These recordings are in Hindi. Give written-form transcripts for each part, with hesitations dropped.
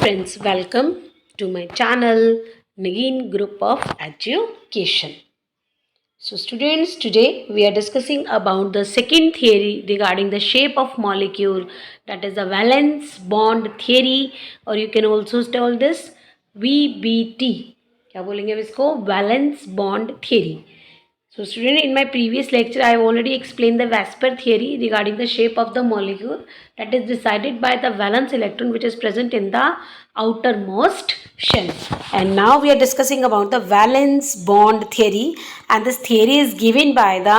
friends, welcome to my channel Nagin Group of Education. So students, today we are discussing about the second theory regarding the shape of molecule, that is the valence bond theory, or you can also call this VBT. क्या बोलेंगे अब इसको? Valence bond theory. So student, in my previous lecture I have already explained the Vespers theory regarding the shape of the molecule, that is decided by the valence electron which is present in the outermost shell. And now we are discussing about the valence bond theory, and this theory is given by the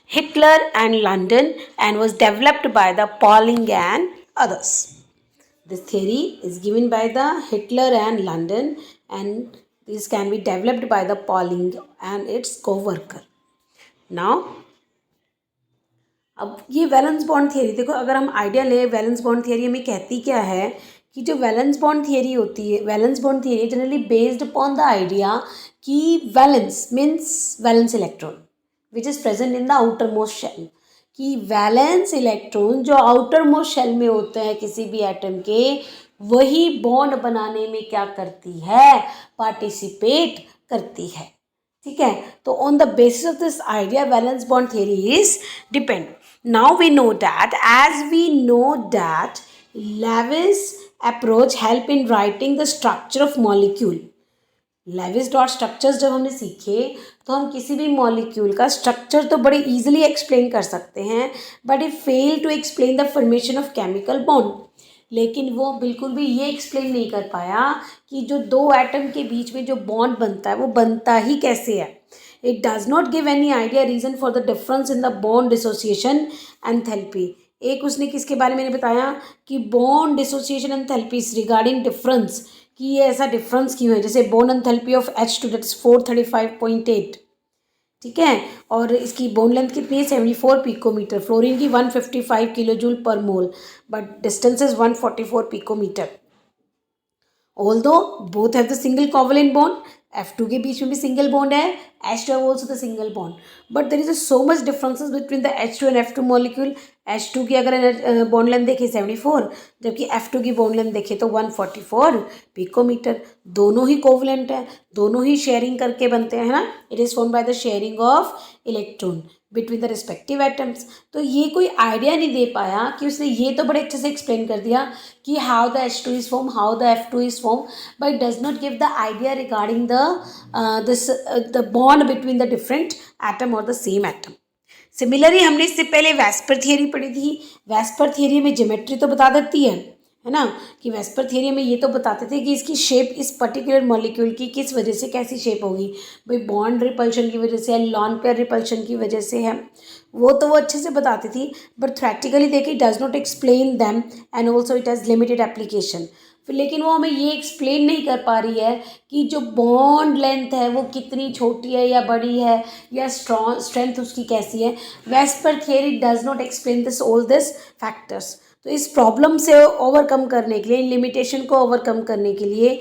Hitler and London and was developed by the Pauling and others. This theory is given by the Hitler and London, and this can be developed by the Pauling and its co-worker. Now अब ये वैलेंस बॉन्ड थियरी, देखो अगर हम आइडिया ले, वैलेंस बॉन्ड थियरी हमें कहती क्या है कि जो वैलेंस बॉन्ड थियरी होती है, valence bond theory generally based upon the idea कि valence means valence electron which is present in the outermost shell, कि वैलेंस इलेक्ट्रॉन जो आउटर मोस्ट शेल में होते हैं किसी भी एटम के, वही बॉन्ड बनाने में क्या करती है, पार्टिसिपेट करती है. ठीक है, तो on the basis of this idea valence bond theory is depend. Now we know that, as we know that Lewis approach help in writing the structure of molecule. Lewis dot structures जब हमने सीखे तो हम किसी भी मॉलिक्यूल का स्ट्रक्चर तो बड़े इजीली एक्सप्लेन कर सकते हैं, but it fail to explain the formation of chemical bond. लेकिन वो बिल्कुल भी ये एक्सप्लेन नहीं कर पाया कि जो दो एटम के बीच में जो बॉन्ड बनता है वो बनता ही कैसे है. It does not give any idea reason for the difference in the bond dissociation enthalpy. एक उसने किसके बारे में बताया कि bond dissociation enthalpies regarding difference, कि ये ऐसा डिफरेंस क्यों है. जैसे bond enthalpy of H2 that is 435.8, ठीक है, और इसकी बोन लेंथ कितनी है, 74 पिकोमीटर. फ्लोरीन की 155 kilo joule per mole, but distance is 144 picometre. Although both have the single covalent bond, F2 के बीच में भी सिंगल बॉन्ड है, H2 have also the single bond, but there is so much differences between the H2 and F2 molecule. H2 की अगर बॉन्ड लेंथ देखें 74, जबकि F2 की बॉन्ड लेंथ देखें तो 144 पिकोमीटर. दोनों ही कोवलेंट है, दोनों ही शेयरिंग करके बनते हैं, है ना. It is form by the sharing of electron between the respective atoms. तो ये कोई आइडिया नहीं दे पाया कि उसने ये तो बड़े अच्छे से एक्सप्लेन कर दिया कि how the H2 is form, how the F2 is form, but does not give the idea regarding the bond between the different atom और द सेम एटम. सिमिलरली हमने इससे पहले वेस्पर थियरी पढ़ी थी. वेस्पर थियरी में ज्योमेट्री तो बता देती है ना, कि वेस्पर थियरी में ये तो बताते थे कि इसकी शेप इस पर्टिकुलर मॉलिक्यूल की किस वजह से कैसी शेप होगी. भाई बॉन्ड रिपल्शन की वजह से है, लॉन पेयर रिपल्शन की वजह से है, वो तो वो अच्छे से बताती थी, बट थ्योरेटिकली देखिए does not explain them and also it has limited application. लेकिन वो हमें ये एक्सप्लेन नहीं कर पा रही है कि जो बॉन्ड लेंथ है वो कितनी छोटी है या बड़ी है, या स्ट्रेंथ उसकी कैसी है. VSEPR theory does not explain this all this factors. तो इस प्रॉब्लम से ओवरकम करने के लिए, इन लिमिटेशन को ओवरकम करने के लिए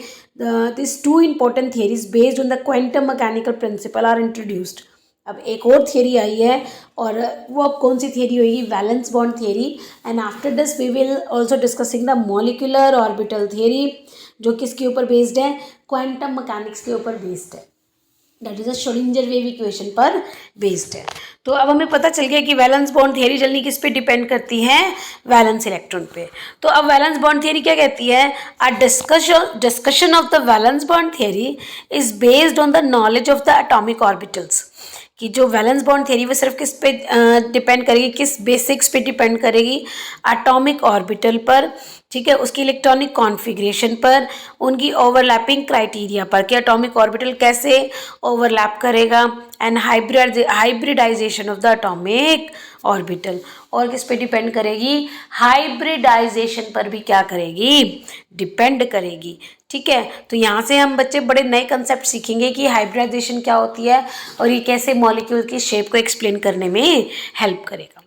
this two important theories based on the quantum mechanical principle are introduced. अब एक और थियरी आई है, और वो अब कौन सी थियरी होगी, valence bond theory. And after this we will also discussing the molecular orbital theory, जो किसके ऊपर बेस्ड है, क्वांटम मैकेनिक्स के ऊपर बेस्ड है, that is a Schrodinger wave equation पर बेस्ड है. तो अब हमें पता चल गया कि वैलेंस बॉन्ड थियरी जल्दी किस पे डिपेंड करती है, वैलेंस इलेक्ट्रॉन पे. तो अब वैलेंस बॉन्ड थियरी क्या कहती है, a discussion of the valence bond theory is based on the knowledge of the atomic orbitals. कि जो वैलेंस बॉन्ड थियरी वो सिर्फ किस पे डिपेंड करेगी, किस बेसिक्स पे डिपेंड करेगी, एटॉमिक ऑर्बिटल पर, ठीक है, उसकी इलेक्ट्रॉनिक कॉन्फ़िगरेशन पर, उनकी ओवरलैपिंग क्राइटेरिया पर कि एटॉमिक ऑर्बिटल कैसे ओवरलैप करेगा, and hybridisation of the atomic orbital. और किस पे डिपेंड करेगी, हाइब्रिडाइजेशन पर भी क्या करेगी, डिपेंड करेगी. ठीक है, तो यहाँ से हम बच्चे बड़े नए कंसेप्ट सीखेंगे कि हाइब्रिडाइजेशन क्या होती है और ये कैसे मॉलिक्यूल की शेप को एक्सप्लेन करने में हेल्प करेगा.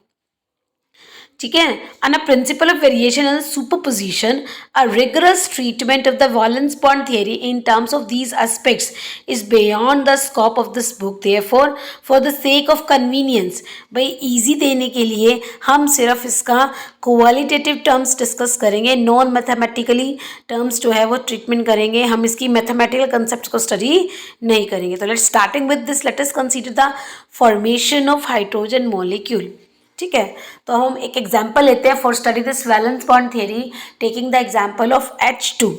ठीक है, and a principle of variation and superposition, a rigorous treatment of the valence bond theory in terms of these aspects is beyond the scope of this book. Therefore, for the sake of convenience, भाई easy देने के लिए हम सिर्फ इसका क्वालिटेटिव टर्म्स डिस्कस करेंगे, नॉन मैथमेटिकली टर्म्स जो है वो ट्रीटमेंट करेंगे, हम इसकी मैथमेटिकल कंसेप्ट को स्टडी नहीं करेंगे. तो let's starting with this, let us consider the formation of hydrogen molecule. ठीक है, तो हम एक एग्जाम्पल लेते हैं for study this valence bond theory, taking the example of H2.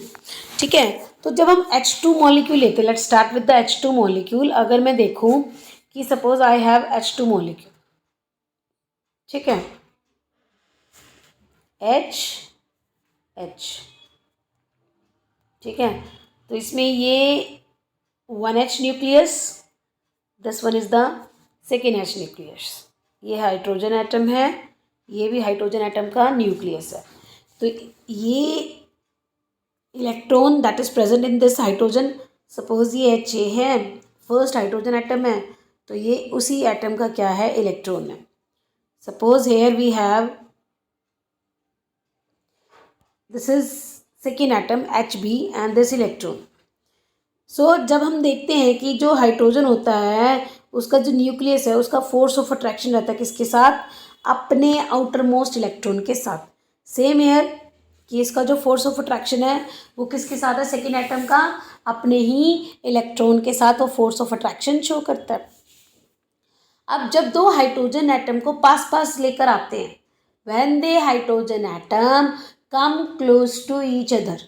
ठीक है, तो जब हम H2 मॉलिक्यूल लेते हैं, let's start with the H2 molecule. अगर मैं देखूं कि suppose I have H2 molecule, ठीक है, H, ठीक है, तो इसमें ये 1H nucleus, this one is the second H nucleus. ये हाइड्रोजन एटम है, ये भी हाइड्रोजन एटम का न्यूक्लियस है. तो ये electron that is present in this hydrogen, suppose ये HA है, फर्स्ट हाइड्रोजन एटम है, तो ये उसी एटम का क्या है, इलेक्ट्रॉन है. Suppose here we have, this is second atom HB and this electron. So जब हम देखते हैं कि जो हाइड्रोजन होता है उसका जो न्यूक्लियस है उसका फोर्स ऑफ अट्रैक्शन रहता है किसके साथ, अपने आउटर मोस्ट इलेक्ट्रॉन के साथ. सेम हेयर कि इसका जो फोर्स ऑफ अट्रैक्शन है वो किसके साथ है, सेकेंड एटम का अपने ही इलेक्ट्रॉन के साथ वो फोर्स ऑफ अट्रैक्शन शो करता है. अब जब दो हाइड्रोजन एटम को पास पास लेकर आते हैं, when they hydrogen atom come close to each other,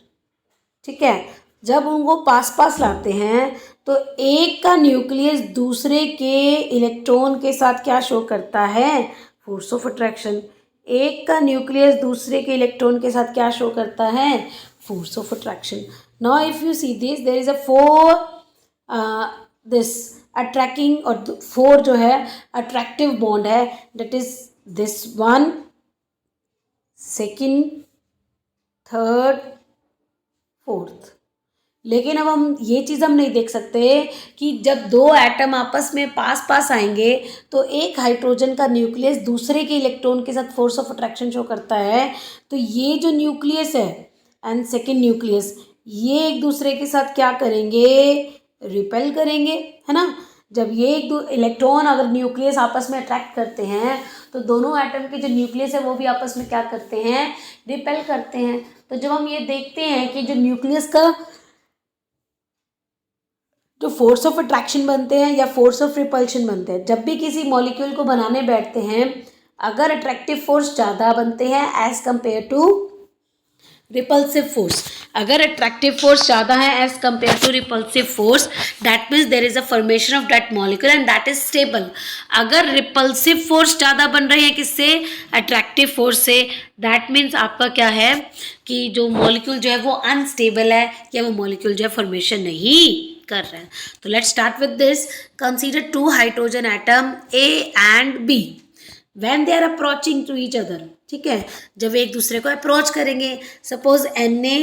ठीक है, जब उनको पास पास लाते हैं तो एक का न्यूक्लियस दूसरे के इलेक्ट्रॉन के साथ क्या शो करता है, फोर्स ऑफ अट्रैक्शन. एक का न्यूक्लियस दूसरे के इलेक्ट्रॉन के साथ क्या शो करता है, force of attraction. Now if you see this, there is a force this attracting, और फोर जो है अट्रैक्टिव बॉन्ड है, that is this one, second, third, fourth. लेकिन अब हम ये चीज़ हम नहीं देख सकते कि जब दो एटम आपस में पास पास आएंगे तो एक हाइड्रोजन का न्यूक्लियस दूसरे के इलेक्ट्रॉन के साथ फोर्स ऑफ अट्रैक्शन शो करता है, तो ये जो न्यूक्लियस है एंड सेकेंड न्यूक्लियस, ये एक दूसरे के साथ क्या करेंगे, रिपेल करेंगे, है ना. जब ये एक दो इलेक्ट्रॉन अगर न्यूक्लियस आपस में अट्रैक्ट करते हैं तो दोनों एटम के जो न्यूक्लियस है वो भी आपस में क्या करते हैं, रिपेल करते हैं. तो जब हम ये देखते हैं कि जो न्यूक्लियस का जो फोर्स ऑफ अट्रैक्शन बनते हैं या फोर्स ऑफ रिपल्शन बनते हैं, जब भी किसी मॉलिक्यूल को बनाने बैठते हैं, अगर अट्रैक्टिव फोर्स ज़्यादा बनते हैं as compare to repulsive force, अगर अट्रैक्टिव फोर्स ज़्यादा है as compare to repulsive force, that means there is a formation of that molecule and that is stable. अगर रिपल्सिव फोर्स ज़्यादा बन रही है किससे, अट्रैक्टिव फोर्स से, दैट मीन्स आपका क्या है कि जो मॉलिक्यूल जो है वो अनस्टेबल है, या वो मॉलिक्यूल जो है फॉर्मेशन नहीं कर रहे हैं. तो let's start with this. Consider two hydrogen atom A and B when they are approaching to each other. ठीक है, जब एक दूसरे को अप्रोच करेंगे, suppose Na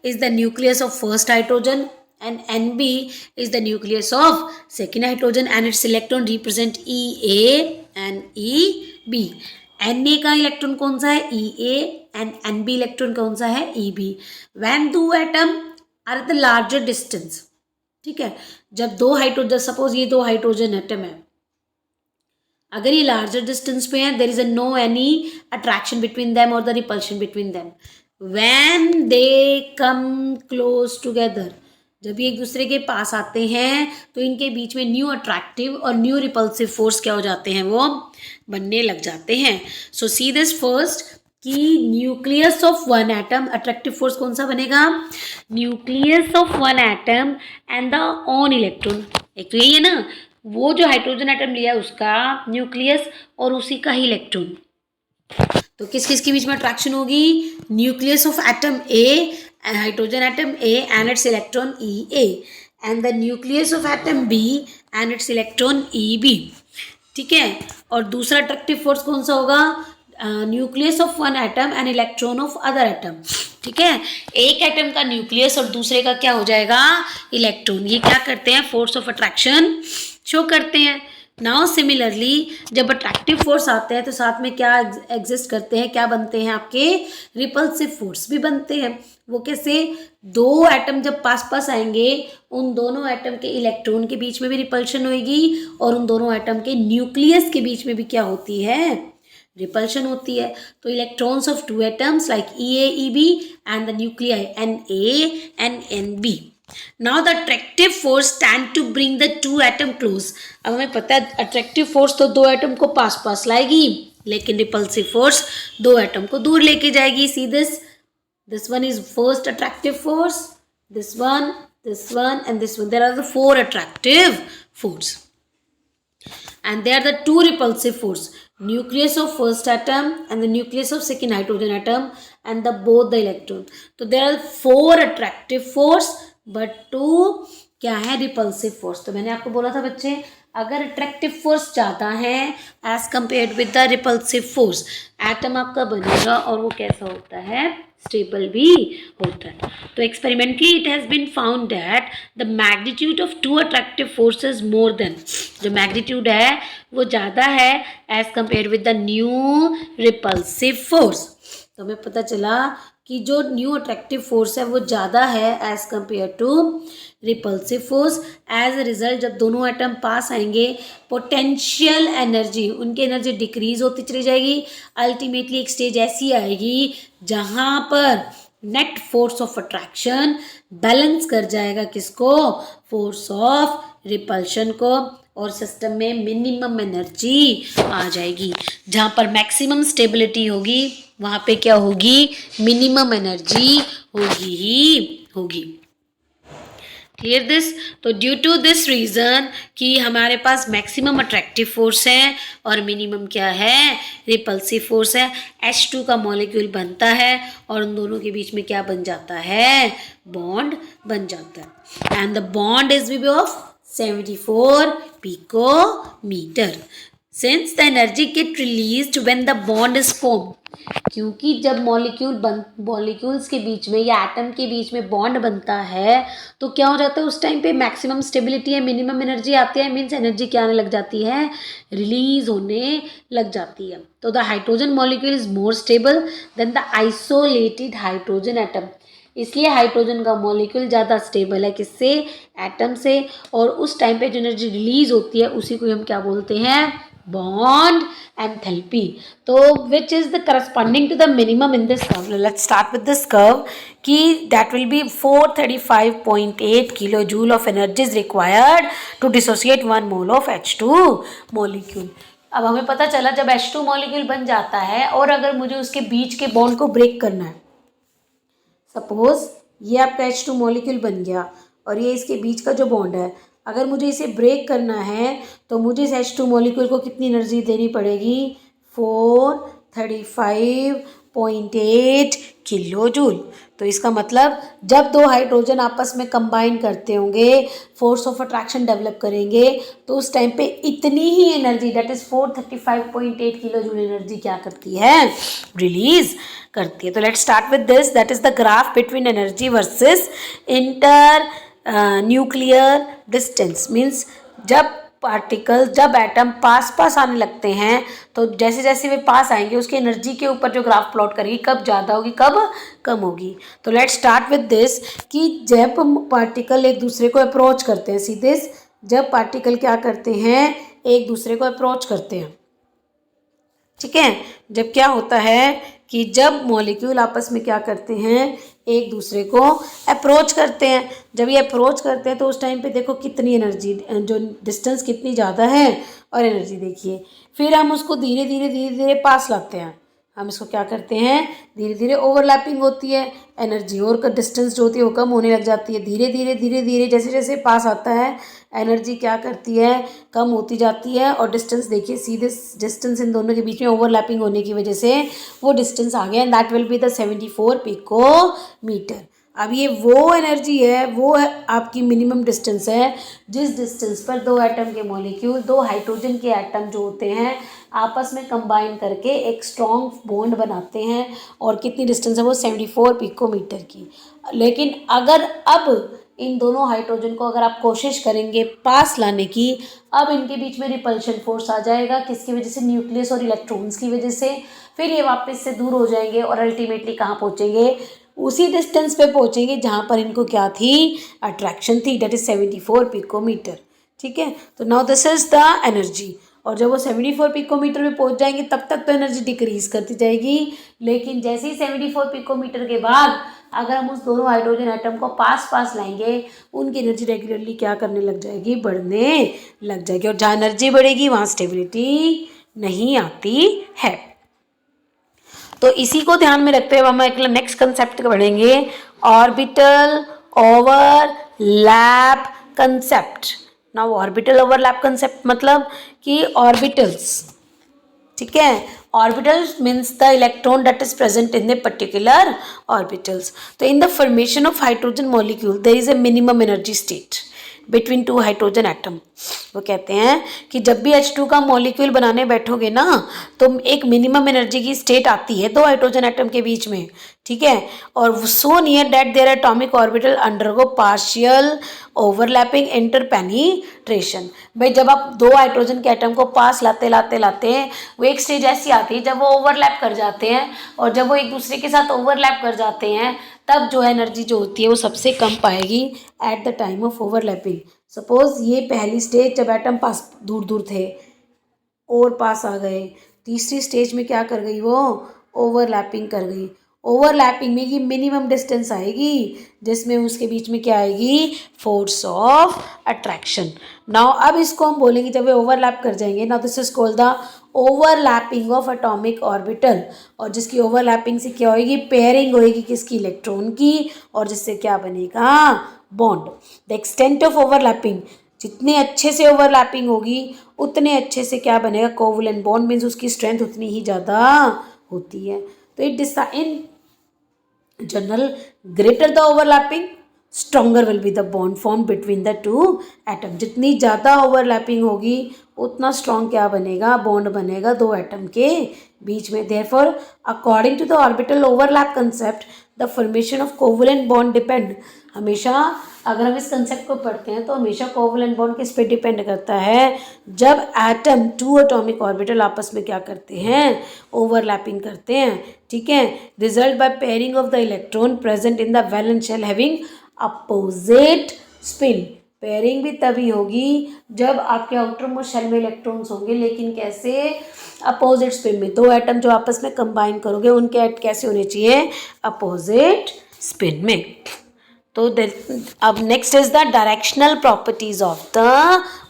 is the nucleus of first hydrogen and Nb is the nucleus of second hydrogen and its electron represent Ea and Eb. Na का इलेक्ट्रॉन कौन सा है, Ea, एंड Nb इलेक्ट्रॉन कौन सा है, Eb. व्हेन दो atom are at the larger distance, ठीक है, जब दो हाइड्रोजन, सपोज ये दो हाइड्रोजन एटम है, अगर ये लार्जर डिस्टेंस पे है, there is no any attraction between them और the repulsion between them. When they come close together, जब ये एक दूसरे के पास आते हैं तो इनके बीच में न्यू अट्रैक्टिव और न्यू रिपल्सिव फोर्स क्या हो जाते हैं, वो बनने लग जाते हैं. सो सी दिस फर्स्ट कि nucleus of one atom, attractive force कौन सा बनेगा, nucleus of one atom and the on electron. एक तो यही है ना, वो जो हाइड्रोजन एटम लिया उसका न्यूक्लियस और उसी का ही इलेक्ट्रॉन, तो किस किस के बीच में अट्रैक्शन होगी, nucleus of atom A, hydrogen atom A and its electron Ea, and the nucleus of atom B and its electron Eb. ठीक है, और दूसरा अट्रैक्टिव फोर्स कौन सा होगा, nucleus of one atom and electron of other atom. ठीक है, एक एटम का न्यूक्लियस और दूसरे का क्या हो जाएगा, इलेक्ट्रॉन. ये क्या करते हैं, फोर्स ऑफ अट्रैक्शन शो करते हैं. नाउ सिमिलरली जब अट्रैक्टिव फोर्स आते हैं तो साथ में क्या एग्जिस्ट करते हैं, क्या बनते हैं आपके रिपल्सिव फोर्स भी बनते हैं। वो कैसे, दो एटम जब पास पास आएंगे उन दोनों एटम के इलेक्ट्रॉन के बीच में भी रिपल्शन होगी और उन दोनों एटम के न्यूक्लियस के बीच में भी क्या होती है, रिपल्शन होती है। तो electrons of two atoms like EA, EB and the nuclei NA and NB। Now the attractive force tend to bring the two atom close. अब हमें पता है अट्रैक्टिव फोर्स तो दो एटम को पास पास लाएगी, लेकिन रिपल्सिव फोर्स दो एटम को दूर लेके जाएगी। See this one is first attractive force, this one and this one. There are the four attractive force and they are the two repulsive force, nucleus of first atom and the nucleus of second hydrogen atom and the both the electron. तो there are four attractive force but two क्या है, रिपल्सिव फोर्स। तो मैंने आपको बोला था बच्चे, अगर अट्रैक्टिव फोर्स ज़्यादा है as compared with the repulsive force, atom आपका बनेगा और वो कैसा होता है, स्टेबल भी होता है। तो experimentally it has been found that the magnitude of two attractive forces more than, जो मैग्नीट्यूड है वो ज़्यादा है as compare with the new repulsive force. तो हमें पता चला कि जो न्यू अट्रैक्टिव फोर्स है वो ज़्यादा है as compare to repulsive force. As a result जब दोनों एटम पास आएंगे पोटेंशियल एनर्जी, उनकी एनर्जी डिक्रीज होती चली जाएगी। अल्टीमेटली एक स्टेज ऐसी आएगी जहाँ पर net force of attraction balance कर जाएगा किसको, फोर्स ऑफ रिपल्शन को, और सिस्टम में मिनिमम एनर्जी आ जाएगी। जहाँ पर मैक्सिमम स्टेबिलिटी होगी वहाँ पे क्या होगी, मिनिमम एनर्जी होगी ही होगी। Clear this. तो ड्यू टू दिस रीज़न कि हमारे पास मैक्सिमम अट्रैक्टिव फोर्स है और मिनिमम क्या है, रिपल्सिव फोर्स है, H2 का मॉलिक्यूल बनता है और उन दोनों के बीच में क्या बन जाता है, बॉन्ड बन जाता है। And the bond is will be of 74 picometer since the energy get released when the bond is formed। क्योंकि जब मॉलिक्यूल्स के बीच में या एटम के बीच में बॉन्ड बनता है तो क्या हो जाता है, उस टाइम पे मैक्सिमम स्टेबिलिटी है, मिनिमम एनर्जी आती है, मीन्स एनर्जी क्या आने लग जाती है, रिलीज होने लग जाती है। तो the hydrogen molecule is more stable then the isolated hydrogen atom. इसलिए हाइड्रोजन का मॉलिक्यूल ज़्यादा स्टेबल है किससे, एटम से, और उस टाइम पे जो एनर्जी रिलीज होती है उसी को हम क्या बोलते हैं, बॉन्ड एंथैल्पी। तो which is the corresponding to the minimum in this curve. Let's start with this curve कि that will be 435.8 kilo joule of energy is required to dissociate 1 mole of H2 molecule. अब हमें पता चला जब H2 मॉलिक्यूल बन जाता है और अगर मुझे उसके बीच के बॉन्ड को ब्रेक करना है, सपोज ये आपका H2 मॉलिक्यूल बन गया और ये इसके बीच का जो बॉन्ड है, अगर मुझे इसे ब्रेक करना है तो मुझे इस H2 मॉलिक्यूल को कितनी एनर्जी देनी पड़ेगी, 435.8 किलो जूल। तो इसका मतलब जब दो हाइड्रोजन आपस में कंबाइन करते होंगे, फोर्स ऑफ अट्रैक्शन डेवलप करेंगे, तो उस टाइम पे इतनी ही energy that is 435.8 kilo joule energy क्या करती है, रिलीज करती है। तो let's start with this, that is the graph between energy versus internuclear distance. Means जब पार्टिकल, जब एटम पास पास आने लगते हैं तो जैसे जैसे वे पास आएंगे उसकी एनर्जी के ऊपर जो ग्राफ प्लॉट करेगी, कब ज़्यादा होगी कब कम होगी। तो लेट्स स्टार्ट विद दिस कि जब पार्टिकल एक दूसरे को अप्रोच करते हैं, सीधे जब पार्टिकल क्या करते हैं, एक दूसरे को अप्रोच करते हैं, ठीक है, जब क्या होता है कि जब मॉलिक्यूल आपस में क्या करते हैं, एक दूसरे को अप्रोच करते हैं, जब ये अप्रोच करते हैं तो उस टाइम पे देखो कितनी एनर्जी, जो डिस्टेंस कितनी ज़्यादा है और एनर्जी देखिए। फिर हम उसको धीरे धीरे पास लाते हैं, हम इसको क्या करते हैं, धीरे धीरे ओवरलैपिंग होती है, एनर्जी और डिस्टेंस जो होती है वो कम होने लग जाती है। धीरे धीरे जैसे जैसे पास आता है एनर्जी क्या करती है, कम होती जाती है, और डिस्टेंस देखिए, सीधे डिस्टेंस इन दोनों के बीच में ओवरलैपिंग होने की वजह से वो डिस्टेंस आ गया, and that will be the 74 picometre. अब ये वो एनर्जी है, वो है आपकी मिनिमम डिस्टेंस है जिस डिस्टेंस पर दो एटम के मॉलिक्यूल, दो हाइड्रोजन के एटम जो होते हैं आपस में कंबाइन करके एक स्ट्रॉन्ग बॉन्ड बनाते हैं, और कितनी डिस्टेंस है वो 74 पिकोमीटर की। लेकिन अगर अब इन दोनों हाइड्रोजन को अगर आप कोशिश करेंगे पास लाने की, अब इनके बीच में रिपल्शन फोर्स आ जाएगा, किसकी वजह से, न्यूक्लियस और इलेक्ट्रॉन्स की वजह से। फिर ये वापस से दूर हो जाएंगे और अल्टीमेटली कहाँ पहुँचेंगे, उसी डिस्टेंस पे पहुँचेंगे जहाँ पर इनको क्या थी, अट्रैक्शन थी, डेट इज 74 पिकोमीटर। ठीक है, तो now this is the energy. और जब वो 74 पिकोमीटर पे पहुंच जाएंगे तब तक तो एनर्जी डिक्रीज करती जाएगी, लेकिन जैसे ही 74 पिकोमीटर के बाद अगर हम उस दोनों हाइड्रोजन एटम को पास पास लाएंगे, उनकी एनर्जी रेगुलरली क्या करने लग जाएगी, बढ़ने लग जाएगी। और जहाँ एनर्जी बढ़ेगी वहाँ स्टेबिलिटी नहीं आती है। तो इसी को ध्यान में रखते हुए हम एक नेक्स्ट कंसेप्ट पढ़ेंगे, orbital overlap concept. Now orbital overlap concept मतलब कि ऑर्बिटल्स, ठीक है, orbitals means the electron that is present in the particular orbitals. तो in the formation of hydrogen molecule there is a minimum energy state between two hydrogen atom. वो कहते हैं कि जब भी H2 का मॉलिक्यूल बनाने बैठोगे ना, तो एक मिनिमम एनर्जी की स्टेट आती है दो हाइड्रोजन एटम के बीच में, ठीक है। और so near that there atomic orbital undergo partial overlapping interpenetration. भाई जब आप दो हाइड्रोजन के एटम को पास लाते लाते लाते वो एक स्टेज ऐसी आती है जब वो ओवरलैप कर जाते हैं, और जब वो एक दूसरे के साथ ओवरलैप कर जाते हैं तब जो एनर्जी जो होती है वो सबसे कम पाएगी at the time of overlapping. Suppose ये पहली स्टेज जब एटम पास दूर दूर थे और पास आ गए, तीसरी स्टेज में क्या कर गई, वो ओवरलैपिंग कर गई। ओवरलैपिंग में ये मिनिमम डिस्टेंस आएगी जिसमें उसके बीच में क्या आएगी, फोर्स ऑफ अट्रैक्शन। नाउ अब इसको हम बोलेंगे जब वे ओवरलैप कर जाएंगे, now this is called the overlapping of atomic orbital. और जिसकी ओवरलैपिंग से क्या होगी, पेयरिंग होगी किसकी, इलेक्ट्रॉन की, और जिससे क्या बनेगा, bond. The extent of overlapping, जितने अच्छे से ओवरलैपिंग होगी उतने अच्छे से क्या बनेगा, कोवलेंट बॉन्ड मीन्स उसकी स्ट्रेंथ उतनी ही ज़्यादा होती है। तो it in general greater the overlapping stronger will be the bond form between the two atom. जितनी ज़्यादा ओवरलैपिंग होगी उतना स्ट्रॉन्ग क्या बनेगा, बॉन्ड बनेगा दो एटम के बीच में। Therefore according to the orbital overlap concept the formation of covalent bond depend, हमेशा अगर हम इस कंसेप्ट को पढ़ते हैं तो हमेशा कोवलेंट बॉन्ड किस पे डिपेंड करता है, जब एटम टू एटॉमिक ऑर्बिटल आपस में क्या करते हैं, ओवरलैपिंग करते हैं, ठीक है। Result by pairing of the electron present in the valence shell having opposite spin. Pairing भी तभी होगी जब आपके आउटर मोस्ट शेल में इलेक्ट्रॉन्स होंगे, लेकिन कैसे, अपोजिट स्पिन में। दो एटम जो आपस में कंबाइन करोगे उनके एट कैसे होने चाहिए, अपोजिट स्पिन में। तो अब next is the directional properties of the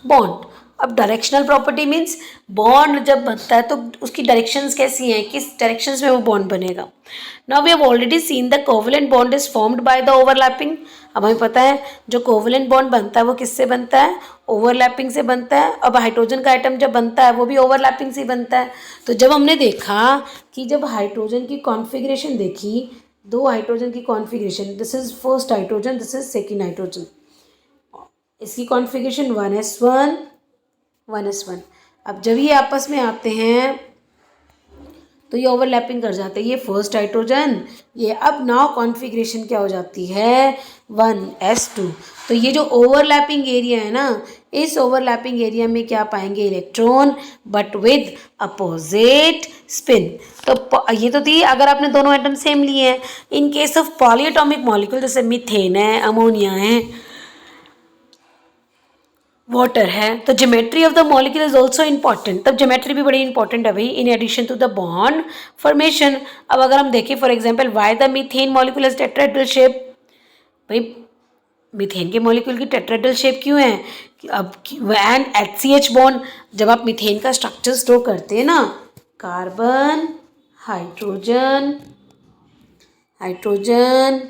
bond. अब डायरेक्शनल प्रॉपर्टी मीन्स बॉन्ड जब बनता है तो उसकी डायरेक्शंस कैसी हैं, किस डायरेक्शंस में वो बॉन्ड बनेगा। Now we have already seen the covalent bond is formed by the overlapping. अब हमें पता है जो कोवलेंट बॉन्ड बनता है वो किससे बनता है, ओवरलैपिंग से बनता है। अब हाइड्रोजन का आइटम जब बनता है वो भी ओवरलैपिंग से बनता है। तो जब हमने देखा कि जब हाइड्रोजन की कॉन्फ़िगरेशन देखी, दो हाइड्रोजन की configuration, this is first hydrogen, this is second hydrogen, इसकी कॉन्फ़िगरेशन 1s1 1s1। अब जब ये आपस में आते हैं तो ये ओवरलैपिंग कर जाते हैं, ये फर्स्ट हाइड्रोजन, ये अब नाउ कॉन्फ़िगरेशन क्या हो जाती है, 1s2। तो ये जो ओवरलैपिंग एरिया है ना, इस ओवरलैपिंग एरिया में क्या पाएंगे, electron, but with opposite spin. तो ये तो थी अगर आपने दोनों एटम सेम लिए हैं। In case of polyatomic molecule जैसे मीथेन है, अमोनिया है, वाटर है, तो geometry of the molecule is also important. तब ज्योमेट्री भी बड़ी इंपॉर्टेंट है भाई, in addition to the bond formation. अब अगर हम देखें for example why the methane molecule is tetrahedral shape, भाई मीथेन के मॉलिक्यूल की टेट्राहेड्रल शेप क्यों है, अब एंड HCH बॉन्ड, जब आप मीथेन का स्ट्रक्चर स्टोर करते हैं ना, carbon hydrogen hydrogen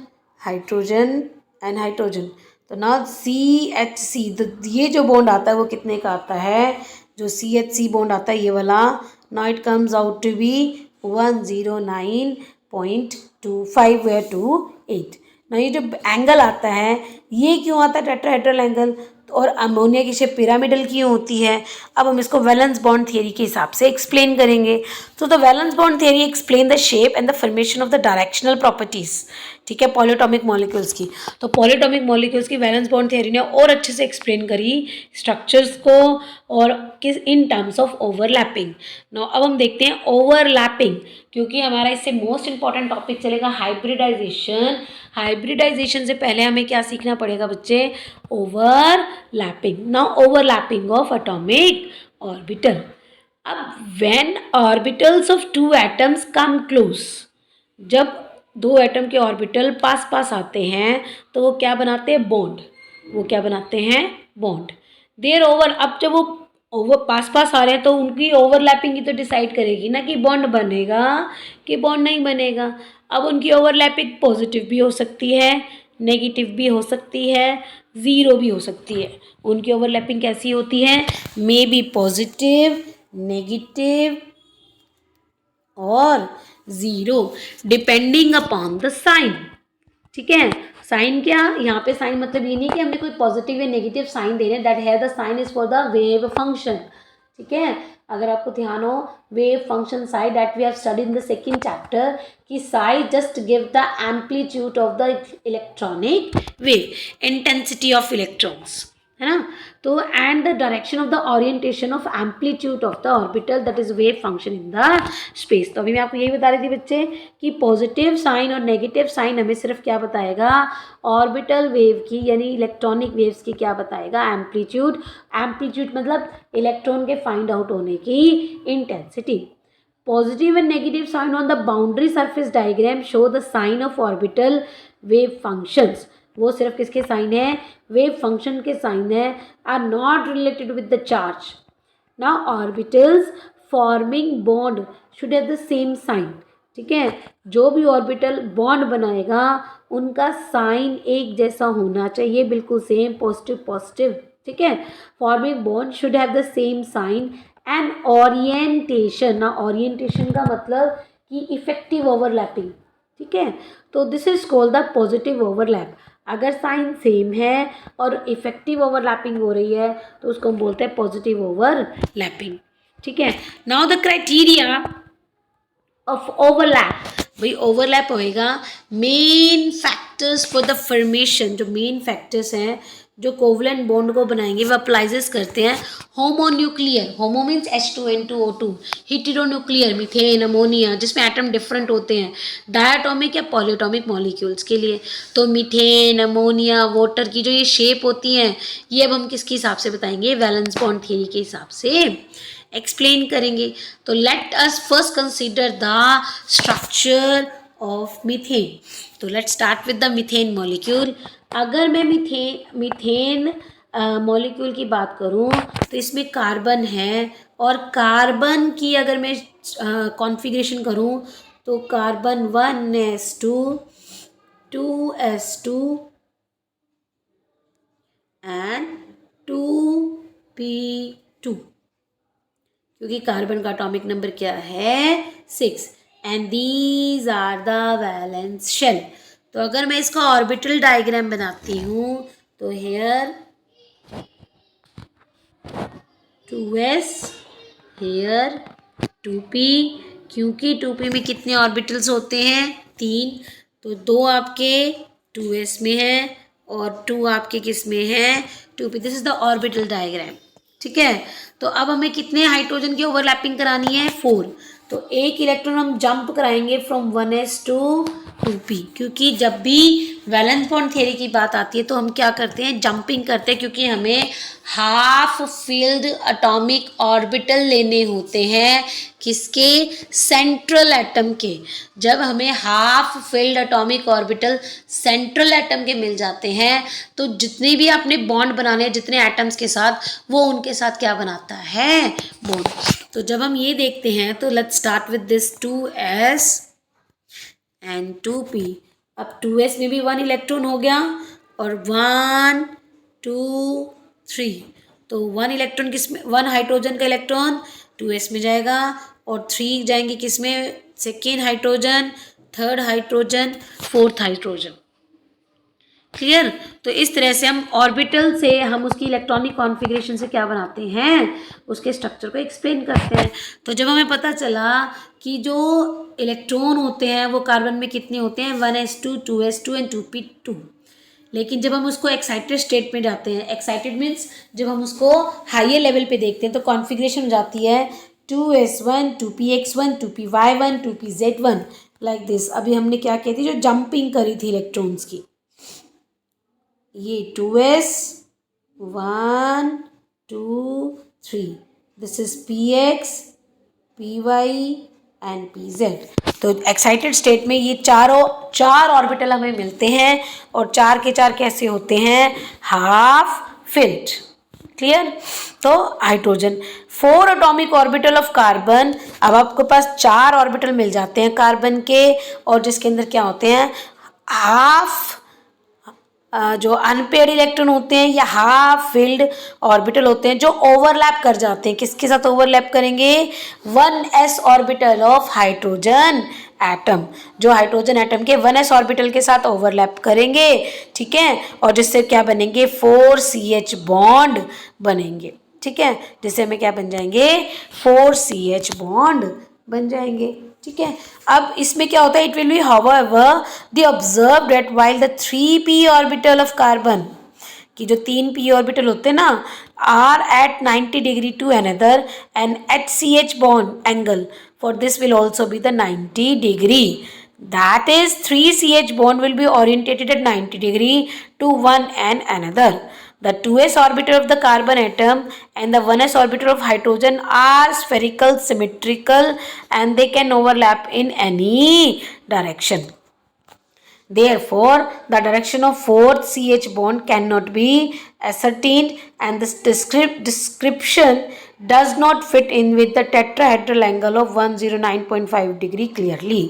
hydrogen and hydrogen, तो ना CHC, ये जो बॉन्ड आता है वो कितने का आता है, जो CHC बॉन्ड आता है ये वाला, ना it comes out to be 109.25 where to 8। ना ये जो एंगल आता है ये क्यों आता है टेट्राहेड्रल एंगल, और अमोनिया की शेप पिरामिडल क्यों होती है। अब हम इसको वैलेंस बॉन्ड थियरी के हिसाब से एक्सप्लेन करेंगे। तो the valence bond theory explain the shape and the formation of the directional properties, ठीक है, पॉलीएटॉमिक मॉलिक्यूल्स की। तो पॉलीएटॉमिक मॉलिक्यूल्स की वैलेंस बॉन्ड थियरी ने और अच्छे से एक्सप्लेन करी स्ट्रक्चर्स को और किस in terms of overlapping. Now अब हम देखते हैं ओवरलैपिंग, क्योंकि हमारा इससे मोस्ट इंपॉर्टेंट टॉपिक चलेगा हाइब्रिडाइजेशन। हाइब्रिडाइजेशन से पहले हमें क्या सीखना पड़ेगा बच्चे, overlapping. Now overlapping of atomic orbital. अब when orbitals of two atoms come close, जब दो एटम के ऑर्बिटल पास पास आते हैं तो वो क्या बनाते हैं, बॉन्ड। वो क्या बनाते हैं, बॉन्ड। देयर ओवर, अब जब वो ओवर पास पास आ रहे हैं तो उनकी ओवरलैपिंग ही तो डिसाइड करेगी ना कि बॉन्ड बनेगा कि बॉन्ड नहीं बनेगा। अब उनकी ओवरलैपिंग पॉजिटिव भी हो सकती है, नेगेटिव भी हो सकती है, ज़ीरो भी हो सकती है। उनकी ओवरलैपिंग कैसी होती है, मे बी पॉजिटिव, नेगेटिव और zero, depending upon the sign. ठीक है, साइन क्या, यहाँ पे साइन मतलब ये नहीं कि हमने कोई पॉजिटिव या नेगेटिव साइन दे रहे हैं, दैट है the sign is for the wave function. ठीक है, अगर आपको ध्यान हो wave function psi that we have studied in the second chapter, कि psi just give the amplitude of the electronic wave, intensity of electrons, है ना। तो and the direction of the orientation of amplitude of the orbital that is wave function in the space. तो अभी मैं आपको यही बता रही थी बच्चे कि पॉजिटिव साइन और नेगेटिव साइन हमें सिर्फ क्या बताएगा, ऑर्बिटल वेव की यानी इलेक्ट्रॉनिक वेव्स की क्या बताएगा, एम्पलीट्यूड। एम्पलीट्यूड मतलब इलेक्ट्रॉन के फाइंड आउट होने की intensity. Positive and negative sign on the boundary surface diagram show the sign of orbital wave functions. वो सिर्फ किसके साइन है, वेव फंक्शन के साइन है, are not related with the charge. ना orbitals forming bond should have the same sign. ठीक है, जो भी ऑर्बिटल बॉन्ड बनाएगा उनका साइन एक जैसा होना चाहिए, बिल्कुल सेम, पॉजिटिव पॉजिटिव। ठीक है, forming bond should have the same sign and orientation. ना ओरिएंटेशन का मतलब कि इफेक्टिव ओवरलैपिंग। ठीक है, तो this is called the positive overlap. अगर साइन सेम है और इफेक्टिव ओवरलैपिंग हो रही है तो उसको हम बोलते हैं पॉजिटिव ओवरलैपिंग। ठीक है, now the criteria of overlap, भाई ओवरलैप होएगा main factors for the formation. जो मेन फैक्टर्स हैं जो कोवलेंट बॉन्ड को बनाएंगे वो अप्लाइजेस करते हैं homonuclear, homo means H2N2O2, heteronuclear methane ammonia जिसमें एटम डिफरेंट होते हैं, डायटोमिक या पॉलीएटॉमिक मॉलिक्यूल्स के लिए। तो मीथेन अमोनिया वाटर की जो ये शेप होती हैं ये अब हम किसके हिसाब से बताएंगे, वैलेंस बॉन्ड थियरी के हिसाब से एक्सप्लेन करेंगे। तो let us first consider the structure of methane. तो let's start with the methane molecule. अगर मैं मीथेन मॉलिक्यूल की बात करूं तो इसमें कार्बन है, और कार्बन की अगर मैं कॉन्फ़िगरेशन करूं तो carbon 1s2 2s2 and 2p2, क्योंकि कार्बन का एटॉमिक नंबर क्या है 6, and these are the valence shell. तो अगर मैं इसका ऑर्बिटल डायग्राम बनाती हूँ तो हेयर 2s, हेयर 2p, क्योंकि 2p में कितने ऑर्बिटल्स होते हैं 3, तो 2 आपके 2s में है और 2 आपके किस में है 2p। This is the orbital diagram. ठीक है, तो अब हमें कितने हाइड्रोजन की ओवरलैपिंग करानी है 4। तो एक इलेक्ट्रॉन हम जंप कराएंगे फ्रॉम 1s टू 2p, क्योंकि जब भी वैलेंस बॉन्ड थियरी की बात आती है तो हम क्या करते हैं, जंपिंग करते हैं, क्योंकि हमें हाफ फिल्ड एटॉमिक ऑर्बिटल लेने होते हैं किसके, सेंट्रल एटम के। जब हमें half filled atomic orbital central atom के मिल जाते हैं तो जितने भी आपने बॉन्ड बनाने हैं जितने एटम्स के साथ, वो उनके साथ क्या बनाता है, बॉन्ड। तो जब हम ये देखते हैं तो let's start with this 2s and 2p। अब 2s में भी 1 इलेक्ट्रॉन हो गया और 1 2 3, तो 1 इलेक्ट्रॉन किस में, 1 हाइड्रोजन का इलेक्ट्रॉन 2s में जाएगा और 3 जाएंगे किस में, second hydrogen, third hydrogen, fourth hydrogen. Clear. तो इस तरह से हम ऑर्बिटल से हम उसकी इलेक्ट्रॉनिक कॉन्फ़िगरेशन से क्या बनाते हैं, उसके स्ट्रक्चर को एक्सप्लेन करते हैं। तो जब हमें पता चला कि जो इलेक्ट्रॉन होते हैं वो कार्बन में कितने होते हैं, 1s2 2s2 एंड 2p2। लेकिन जब हम उसको एक्साइटेड स्टेट में जाते हैं, एक्साइटेड मीन्स जब हम उसको हाइयर लेवल पे देखते हैं तो कॉन्फ़िगरेशन हो जाती है 2s1 2px1 2py1 2pz1 like this. अभी हमने क्या की थी, जो जंपिंग करी थी इलेक्ट्रॉन्स की, ये 2s 1 2 3, this is px py and pz। तो एक्साइटेड स्टेट में ये चार ऑर्बिटल हमें मिलते हैं और चार के चार कैसे होते हैं, हाफ फिल्ड। क्लियर। तो hydrogen 4 atomic orbital of carbon. अब आपके पास 4 ऑर्बिटल मिल जाते हैं कार्बन के, और जिसके अंदर क्या होते हैं, हाफ जो अनपेयर्ड इलेक्ट्रॉन होते हैं या हाफ फिल्ड ऑर्बिटल होते हैं जो ओवरलैप कर जाते हैं। किसके साथ ओवरलैप करेंगे, 1s orbital of hydrogen atom, जो हाइड्रोजन एटम के 1s ऑर्बिटल के साथ ओवरलैप करेंगे। ठीक है, और जिससे क्या बनेंगे, 4CH बॉन्ड बनेंगे। ठीक है, जिससे हमें क्या बन जाएंगे, 4CH बॉन्ड बन जाएंगे। ठीक है, अब इसमें क्या होता है, it will be however they observe that while the 3p orbital of carbon, कि जो 3p ऑर्बिटल होते हैं ना, are at 90 degree to another and HCH bond angle for this will also be the 90 degree, that is 3CH bond will be orientated at 90 degree to one and another. The 2s orbital of the carbon atom and the 1s orbital of hydrogen are spherical, symmetrical, and they can overlap in any direction. Therefore, the direction of fourth CH bond cannot be ascertained, and this description does not fit in with the tetrahedral angle of 109.5 degree clearly.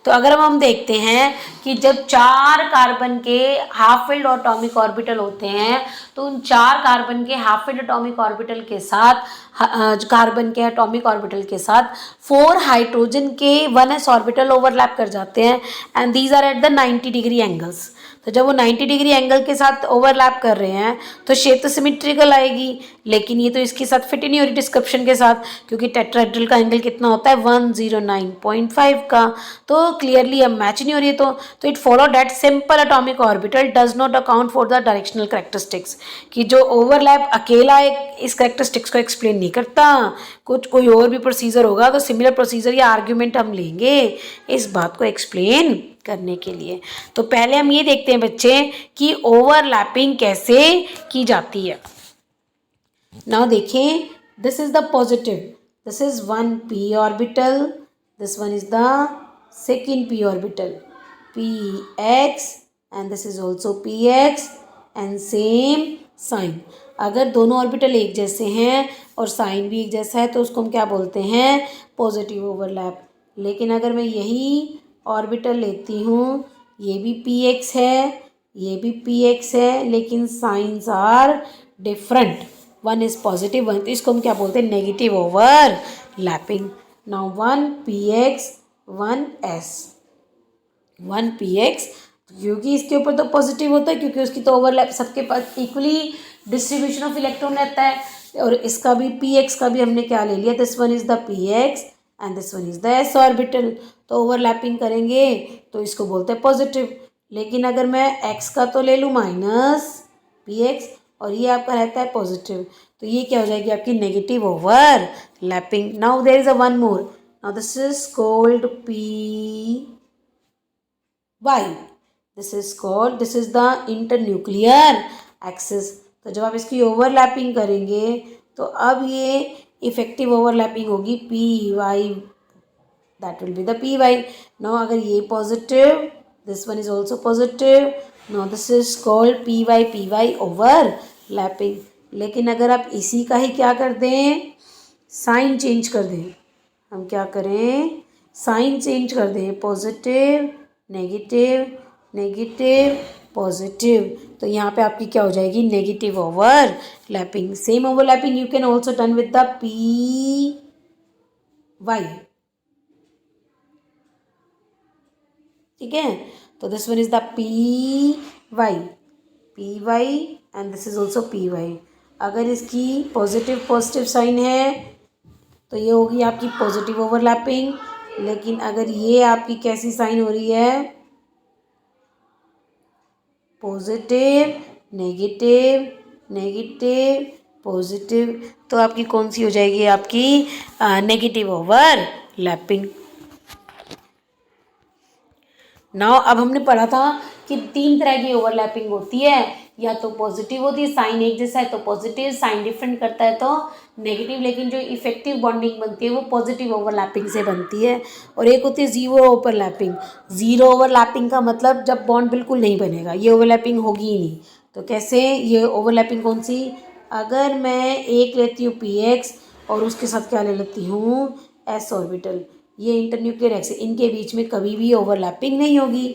तो अगर हम देखते हैं कि जब 4 कार्बन के हाफ फिल्ड एटॉमिक ऑर्बिटल होते हैं तो उन 4 कार्बन के हाफ फिल्ड एटॉमिक ऑर्बिटल के साथ कार्बन के एटॉमिक ऑर्बिटल के साथ 4 हाइड्रोजन के 1s ऑर्बिटल ओवरलैप कर जाते हैं and these are at the 90 degree angles. तो जब वो 90 डिग्री एंगल के साथ ओवरलैप कर रहे हैं तो शेप तो सिमेट्रिकल आएगी, लेकिन ये तो इसके साथ फिट ही नहीं हो रही डिस्क्रिप्शन के साथ, क्योंकि टेट्राहेड्रल का एंगल कितना होता है, 109.5 का। तो क्लियरली अब मैच नहीं हो रही है। तो it follow that simple atomic orbital does not account for the directional characteristics, कि जो ओवरलैप अकेला इस कैरेक्टरिस्टिक्स को एक्सप्लेन नहीं करता, कुछ कोई और भी प्रोसीजर होगा तो सिमिलर प्रोसीजर या आर्ग्यूमेंट हम लेंगे इस बात को एक्सप्लेन करने के लिए। तो पहले हम ये देखते हैं बच्चे कि ओवरलैपिंग कैसे की जाती है। नाउ देखें, this is the positive, this is 1p orbital, this one is the second p orbital, px and this is also px and same sign. अगर दोनों ऑर्बिटल एक जैसे हैं और साइन भी एक जैसा है तो उसको हम क्या बोलते हैं, पॉजिटिव ओवरलैप। लेकिन अगर मैं यही ऑर्बिटल लेती हूँ, ये भी px है, ये भी px है, लेकिन signs are different, one is positive one, तो इसको हम क्या बोलते हैं, negative overlapping. Now 1px 1s 1px, क्योंकि इसके ऊपर तो पॉजिटिव होता है क्योंकि उसकी तो ओवरलैप सबके पास इक्वली डिस्ट्रीब्यूशन ऑफ इलेक्ट्रॉन रहता है, और इसका भी px का भी हमने क्या ले लिया, this one is the px and this one is the s orbital. तो ओवरलैपिंग करेंगे तो इसको बोलते हैं पॉजिटिव। लेकिन अगर मैं x का तो ले लूँ माइनस px और ये आपका रहता है पॉजिटिव, तो ये क्या हो जाएगी आपकी negative overlapping. Now there is a one more, now this is called p y, this is called, this is the internuclear axis. तो जब आप इसकी ओवरलैपिंग करेंगे तो अब ये इफेक्टिव ओवरलैपिंग होगी P Y, that will be the P Y. Now अगर ये positive, this one is also positive, now this is called P Y overlapping. लेकिन अगर आप इसी का ही क्या कर दें, साइन चेंज कर दें, हम क्या करें, साइन चेंज कर दें, पॉजिटिव नेगेटिव नेगेटिव पॉजिटिव, तो यहाँ पे आपकी क्या हो जाएगी, negative overlapping. Same overlapping you can also done with the P Y. ठीक है, तो this one is the P Y P Y and this is also P Y. अगर इसकी पॉजिटिव पॉजिटिव साइन है तो ये होगी आपकी पॉजिटिव ओवरलैपिंग, लेकिन अगर ये आपकी कैसी साइन हो रही है, पॉजिटिव नेगेटिव नेगेटिव पॉजिटिव, तो आपकी कौन सी हो जाएगी, आपकी नेगेटिव ओवरलैपिंग। नाउ अब हमने पढ़ा था कि 3 तरह की ओवरलैपिंग होती है, या तो पॉजिटिव होती है, साइन एक जैसा है तो पॉजिटिव, साइन डिफरेंट करता है तो नेगेटिव, लेकिन जो इफेक्टिव बॉन्डिंग बनती है वो पॉजिटिव ओवरलैपिंग से बनती है। और एक होती है जीरो ओवरलैपिंग। जीरो ओवरलैपिंग का मतलब जब बॉन्ड बिल्कुल नहीं बनेगा, ये ओवरलैपिंग होगी ही नहीं। तो कैसे ये ओवरलैपिंग कौन सी, अगर मैं एक लेती हूँ पी एक्स और उसके साथ क्या ले लेती हूँ एस ऑर्बिटल, ये इंटरन्यूक्लियर एक्सिस, इनके बीच में कभी भी ओवरलैपिंग नहीं होगी।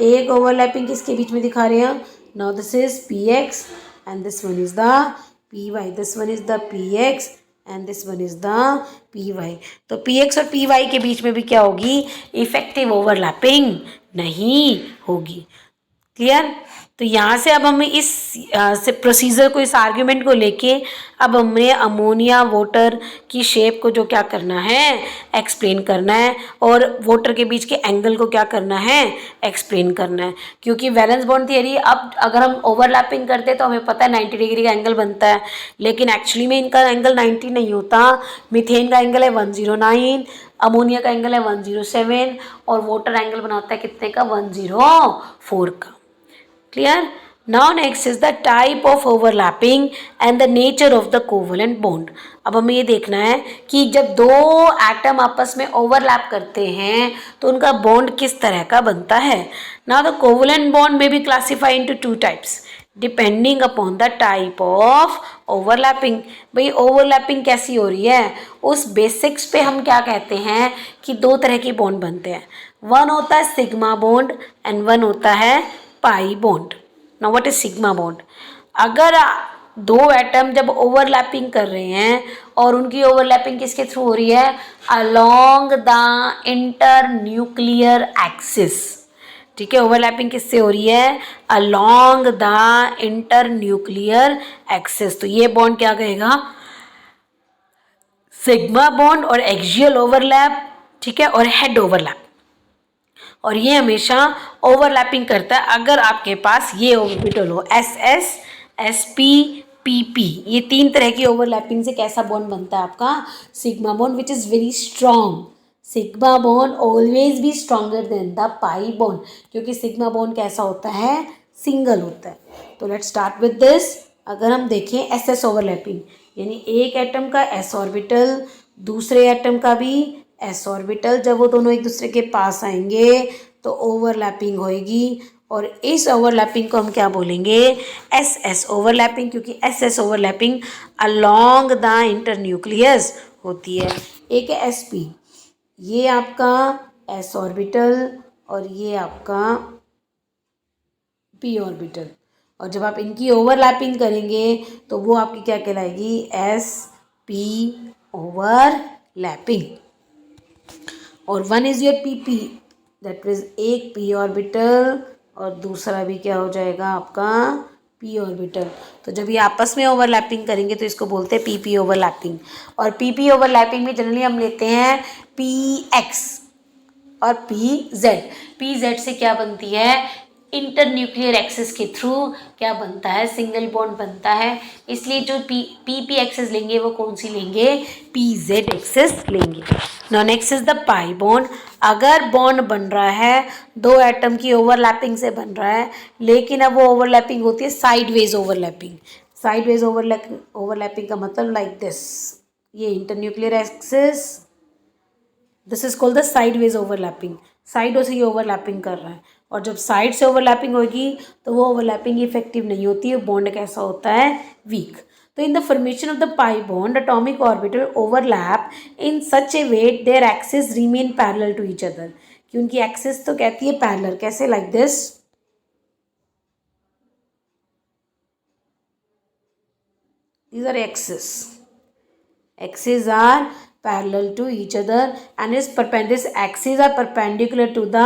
एक ओवरलैपिंग किसके बीच में दिखा रहे हैं, now this is P X and this one is the P Y, this one is the P X and this one is the P Y. तो पी एक्स और पी वाई के बीच में भी क्या होगी, इफेक्टिव ओवरलैपिंग नहीं होगी। क्लियर। तो यहाँ से अब हमें इस से प्रोसीजर को, इस आर्ग्यूमेंट को लेके अब हमें अमोनिया वाटर की शेप को जो क्या करना है, एक्सप्लेन करना है, और वाटर के बीच के एंगल को क्या करना है, एक्सप्लेन करना है। क्योंकि वैलेंस बॉन्ड थियरी, अब अगर हम ओवरलैपिंग करते हैं तो हमें पता है 90 डिग्री का एंगल बनता है, लेकिन एक्चुअली में इनका एंगल 90 नहीं होता। मीथेन का एंगल है 109, अमोनिया का एंगल है 107, और वाटर एंगल बनाता है कितने का, 104 का। Clear? Now next is the type of overlapping and the nature of the covalent bond. अब हमें ये देखना है कि जब दो एटम आपस में ओवरलैप करते हैं तो उनका बॉन्ड किस तरह का बनता है। Now the covalent bond may be classified into 2 types depending upon the type of overlapping. भाई ओवरलैपिंग कैसी हो रही है, उस बेसिक्स पे हम क्या कहते हैं कि 2 तरह के बॉन्ड बनते हैं। वन होता है सिग्मा बॉन्ड एंड वन होता है pi bond. Now what is sigma bond, अगर दो एटम जब ओवरलैपिंग कर रहे हैं और उनकी ओवरलैपिंग किसके थ्रू हो रही है, along the inter nuclear axis. ठीक है, ओवरलैपिंग किससे हो रही है, along the inter nuclear axis. तो ये बॉन्ड क्या कहेगा, सिग्मा बॉन्ड, और एक्सियल ओवरलैप, ठीक है, और हेड ओवरलैप। और ये हमेशा ओवरलैपिंग करता है अगर आपके पास ये ऑर्बिटल हो, S S S P P P, ये 3 तरह की ओवरलैपिंग से कैसा बॉन्ड बनता है आपका, sigma bond, which is very strong. Sigma bond always be stronger than the pi bond, क्योंकि सिग्मा बॉन्ड कैसा होता है, सिंगल होता है। तो लेट्स स्टार्ट विद दिस। अगर हम देखें एस एस ओवरलैपिंग, यानी एक एटम का एस ऑर्बिटल, दूसरे एटम का भी एस ऑर्बिटल, जब वो दोनों एक दूसरे के पास आएंगे तो ओवरलैपिंग होएगी, और इस ओवरलैपिंग को हम क्या बोलेंगे, एस एस ओवरलैपिंग, क्योंकि S S overlapping along the internucleus होती है। एक है एस पी, ये आपका एस ऑर्बिटल और ये आपका पी ऑर्बिटल, और जब आप इनकी ओवरलैपिंग करेंगे तो वो आपकी क्या कहलाएगी, एस पी ओवरलैपिंग। और one is your P P, that means एक पी ऑर्बिटल और दूसरा भी क्या हो जाएगा आपका पी ऑर्बिटल। तो जब ये आपस में ओवरलैपिंग करेंगे तो इसको बोलते हैं पी पी ओवरलैपिंग। और पी पी ओवरलैपिंग में जनरली हम लेते हैं पी एक्स और पी जेड। पी जेड से क्या बनती है, इंटर न्यूक्लियर एक्सिस के थ्रू क्या बनता है, सिंगल बॉन्ड बनता है। इसलिए जो पी एक्सिस लेंगे वो कौन सी लेंगे, पी जेड एक्सिस लेंगे। Now next is the pi bond. अगर बॉन्ड बन रहा है दो एटम की ओवरलैपिंग से बन रहा है, लेकिन अब वो ओवरलैपिंग होती है साइडवेज ओवरलैपिंग। साइडवेज ओवरलैपिंग का मतलब लाइक दिस, ये inter nuclear axis, this is called the sideways overlapping. साइडों से ये ओवरलैपिंग कर रहा है, और जब साइड से ओवरलैपिंग होगी तो वो ओवरलैपिंग इफेक्टिव नहीं होती है, बॉन्ड कैसा होता है, वीक। तो in the formation of the pi bond atomic orbital overlap in such a way their axis remain parallel to each other, कि उनकी एक्सिस तो कहती है पैरेलल, कैसे, like this, these are axes are parallel to each other and these axes are perpendicular to the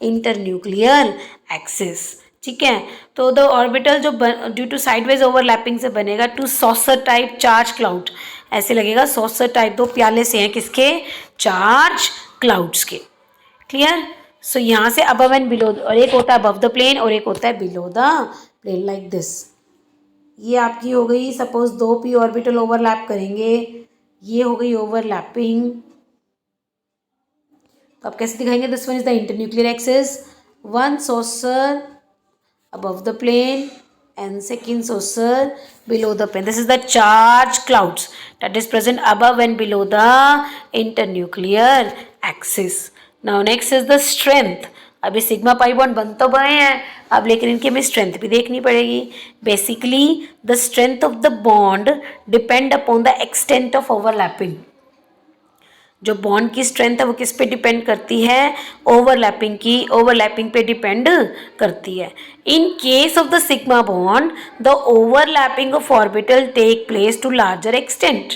internuclear axis. ठीक है। तो द ऑर्बिटल जो ड्यू टू साइडवेज ओवरलैपिंग से बनेगा two saucer type charge cloud, ऐसे लगेगा सॉसर टाइप, दो प्याले से हैं किसके, चार्ज क्लाउड्स के। क्लियर। सो यहाँ से अबव एंड बिलो, और एक होता है अबव द प्लेन और एक होता है below the plane, like this. ये आपकी हो गई, सपोज दो पी ऑर्बिटल ओवरलैप करेंगे, ये हो गई ओवरलैपिंग। तो आप कैसे दिखाएंगे, this one is the internuclear axis, one saucer above the plane and second saucer below the plane. This is the charge clouds that is present above and below the internuclear axis. Now next is the strength. अभी सिग्मा पाई बॉन्ड बन तो गए हैं अब, लेकिन इनकी हमें स्ट्रेंथ भी देखनी पड़ेगी। Basically the strength of the bond depend upon the extent of overlapping. जो बॉन्ड की स्ट्रेंथ है वो किस पे डिपेंड करती है, ओवरलैपिंग पे डिपेंड करती है। In case of the sigma bond the overlapping of orbital take place to larger extent.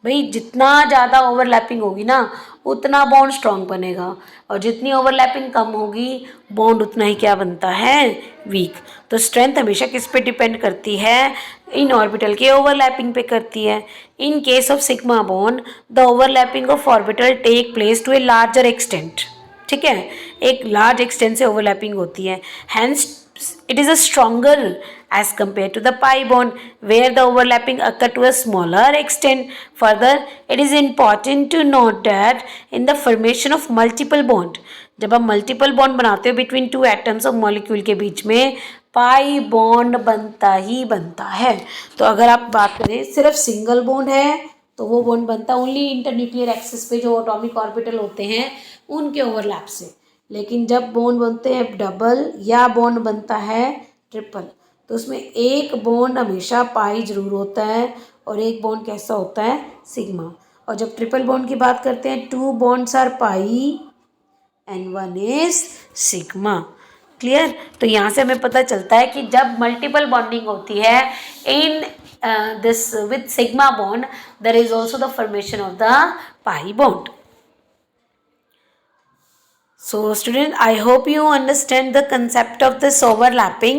भाई जितना ज़्यादा ओवरलैपिंग होगी ना उतना बॉन्ड स्ट्रॉन्ग बनेगा, और जितनी ओवरलैपिंग कम होगी बॉन्ड उतना ही क्या बनता है, वीक। तो स्ट्रेंथ हमेशा किस पे डिपेंड करती है, इन ऑर्बिटल के ओवरलैपिंग पे करती है। In case of sigma bond the overlapping of orbital take place to a larger extent. ठीक है, एक लार्ज एक्सटेंट से ओवरलैपिंग होती है, hence it is a stronger as compared to the pi bond where the overlapping occur to a smaller extent. Further, it is important to note that in the formation of multiple bond, जब हम मल्टीपल बॉन्ड बनाते हो between two atoms of molecule के बीच में पाई बॉन्ड बनता ही बनता है। तो अगर आप बात करें सिर्फ सिंगल बॉन्ड है तो वो बॉन्ड बनता ओनली इंटरन्यूक्लियर एक्सिस पे जो एटॉमिक ऑर्बिटल होते हैं उनके ओवरलैप से, लेकिन जब बॉन्ड बनते हैं डबल या बॉन्ड बनता है ट्रिपल तो उसमें एक बॉन्ड हमेशा पाई जरूर होता है और एक बॉन्ड कैसा होता है, सिग्मा। और जब ट्रिपल बॉन्ड की बात करते हैं two bonds are pi and one is sigma. Clear. तो यहाँ से हमें पता चलता है कि जब मल्टीपल बॉन्डिंग होती है in this with sigma bond there is also the formation of the pi bond. So student, I hope you understand the concept of this overlapping.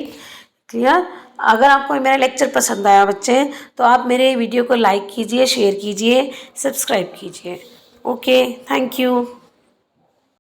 Clear? अगर आपको मेरा लेक्चर पसंद आया बच्चे तो आप मेरे वीडियो को लाइक कीजिए, शेयर कीजिए, सब्सक्राइब कीजिए। Okay, thank you.